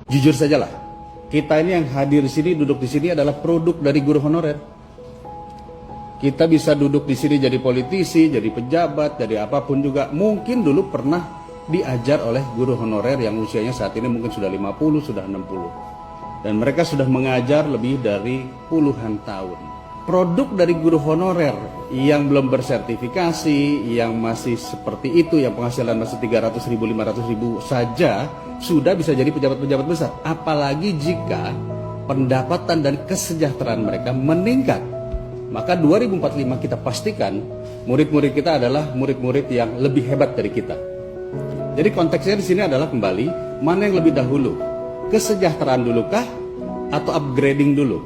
Jujur sajalah, kita ini yang hadir di sini, duduk di sini adalah produk dari guru honorer. Kita bisa duduk di sini jadi politisi, jadi pejabat, jadi apapun juga. Mungkin dulu pernah diajar oleh guru honorer yang usianya saat ini mungkin sudah 50, sudah 60. Dan mereka sudah mengajar lebih dari puluhan tahun. Produk dari guru honorer yang belum bersertifikasi, yang masih seperti itu, yang penghasilan masih 300.000, 500.000 saja, sudah bisa jadi pejabat-pejabat besar. Apalagi jika pendapatan dan kesejahteraan mereka meningkat. Maka 2045 kita pastikan murid-murid kita adalah murid-murid yang lebih hebat dari kita. Jadi konteksnya di sini adalah kembali, mana yang lebih dahulu? Kesejahteraan dulukah atau upgrading dulu?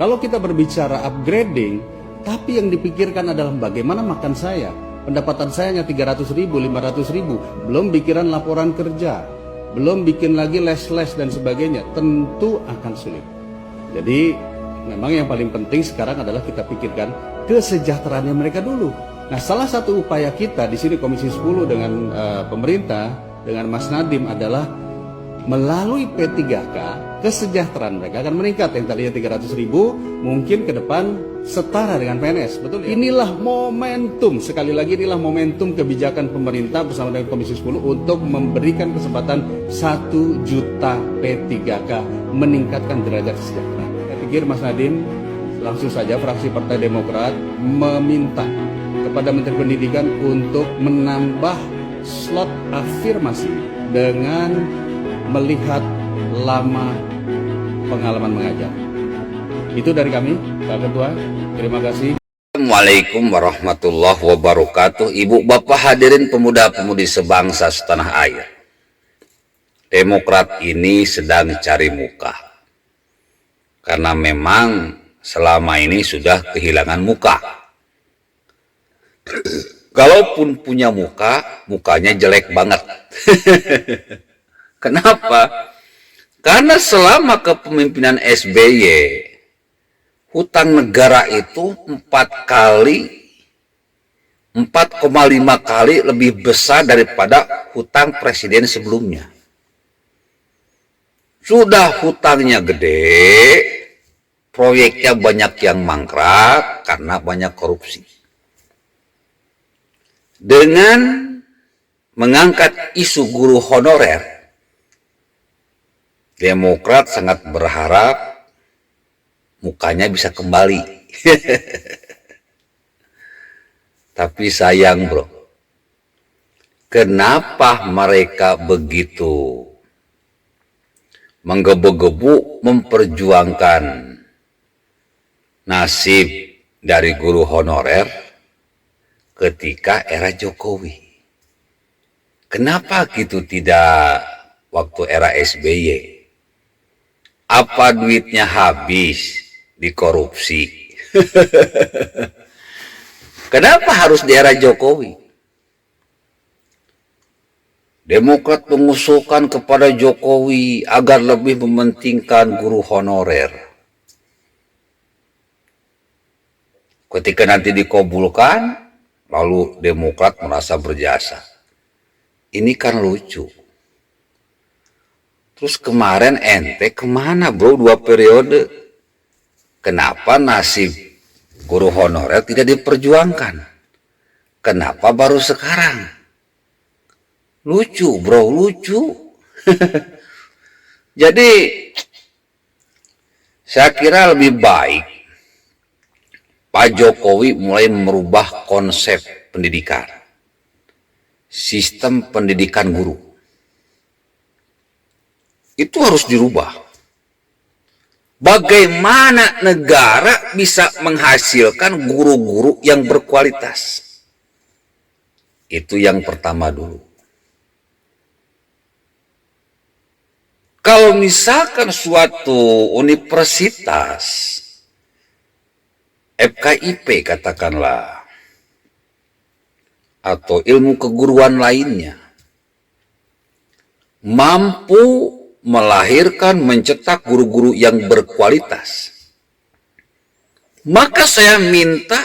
Kalau kita berbicara upgrading, tapi yang dipikirkan adalah bagaimana makan saya. Pendapatan saya hanya 300.000, 500.000, belum pikiran laporan kerja, belum bikin lagi les-les dan sebagainya, tentu akan sulit. Jadi memang yang paling penting sekarang adalah kita pikirkan kesejahteraannya mereka dulu. Nah, salah satu upaya kita di sini Komisi 10 dengan pemerintah, dengan Mas Nadiem adalah melalui P3K kesejahteraan mereka akan meningkat. Yang tadinya 300.000 mungkin ke depan setara dengan PNS. Betul ya? Inilah momentum, sekali lagi inilah momentum kebijakan pemerintah bersama dengan Komisi 10 untuk memberikan kesempatan 1 juta P3K meningkatkan derajat kesejahteraan. Saya pikir Mas Nadiem langsung saja fraksi Partai Demokrat meminta kepada Menteri Pendidikan untuk menambah slot afirmasi dengan melihat lama pengalaman mengajar. Itu dari kami, Pak Ketua. Terima kasih. Assalamualaikum warahmatullahi wabarakatuh. Ibu bapak hadirin pemuda-pemudi sebangsa setanah air. Demokrat ini sedang cari muka. Karena memang selama ini sudah kehilangan muka. Kalaupun punya muka, mukanya jelek banget. Kenapa? Karena selama kepemimpinan SBY, hutang negara itu 4,5 kali lebih besar daripada hutang presiden sebelumnya. Sudah hutangnya gede, proyeknya banyak yang mangkrak karena banyak korupsi. Dengan mengangkat isu guru honorer, Demokrat sangat berharap mukanya bisa kembali. Tapi sayang bro, kenapa mereka begitu menggebu-gebu memperjuangkan nasib dari guru honorer ketika era Jokowi? Kenapa gitu tidak waktu era SBY? Apa duitnya habis di korupsi? Kenapa harus di era Jokowi? Demokrat mengusulkan kepada Jokowi agar lebih mementingkan guru honorer. Ketika nanti dikabulkan, lalu Demokrat merasa berjasa. Ini kan lucu. Terus kemarin ente kemana bro 2 periode? Kenapa nasib guru honorer tidak diperjuangkan? Kenapa baru sekarang? Lucu bro, lucu. Jadi saya kira lebih baik Pak Jokowi mulai merubah konsep pendidikan. Sistem pendidikan guru. Itu harus dirubah. Bagaimana negara bisa menghasilkan guru-guru yang berkualitas? Itu yang pertama dulu. Kalau misalkan suatu universitas, FKIP katakanlah, atau ilmu keguruan lainnya, mampu melahirkan, mencetak guru-guru yang berkualitas, maka saya minta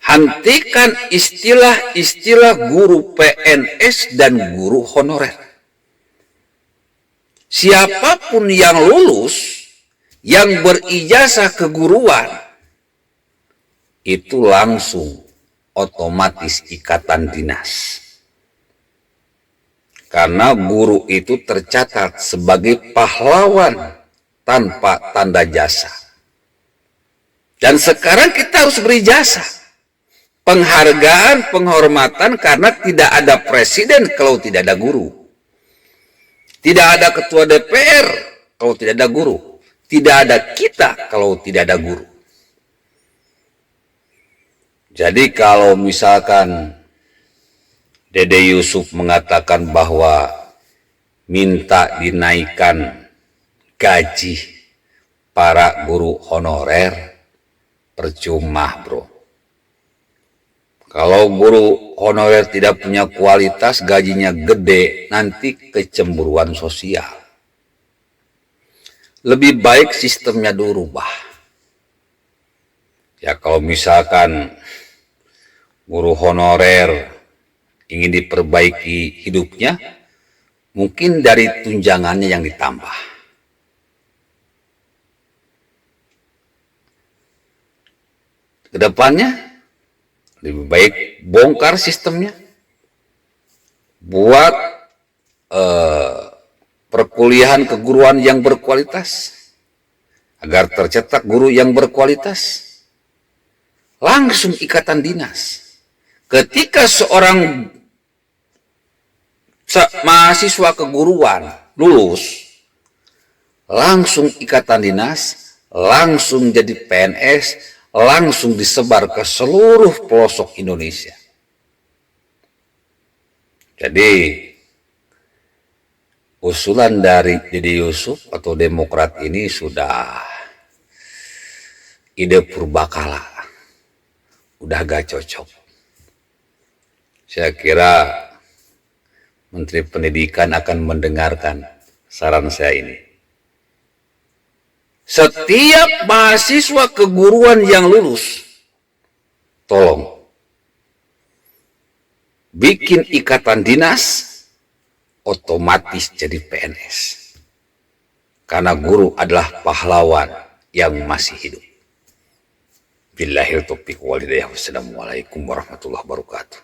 hentikan istilah-istilah guru PNS dan guru honorer. siapapun yang lulus, yang berijazah keguruan, itu langsung otomatis ikatan dinas. Karena guru itu tercatat sebagai pahlawan tanpa tanda jasa. Dan sekarang kita harus berijazah. Penghargaan, penghormatan karena tidak ada presiden kalau tidak ada guru. Tidak ada ketua DPR kalau tidak ada guru. Tidak ada kita kalau tidak ada guru. Jadi kalau misalkan Dede Yusuf mengatakan bahwa minta dinaikkan gaji para guru honorer, percuma bro. Kalau guru honorer tidak punya kualitas, gajinya gede, nanti kecemburuan sosial. Lebih baik sistemnya dirubah. Ya kalau misalkan guru honorer ingin diperbaiki hidupnya, mungkin dari tunjangannya yang ditambah. Kedepannya lebih baik bongkar sistemnya, buat perkuliahan keguruan yang berkualitas, agar tercetak guru yang berkualitas. Langsung ikatan dinas. Ketika seorang mahasiswa keguruan lulus, langsung ikatan dinas, langsung jadi PNS, langsung disebar ke seluruh pelosok Indonesia. Jadi usulan dari Dede Yusuf atau Demokrat ini sudah ide purbakala, udah gak cocok. Saya kira Menteri Pendidikan akan mendengarkan saran saya ini. Setiap mahasiswa keguruan yang lulus, tolong bikin ikatan dinas, otomatis jadi PNS. Karena guru adalah pahlawan yang masih hidup. Billahil taufiq wal hidayah. Wassalamualaikum warahmatullahi wabarakatuh.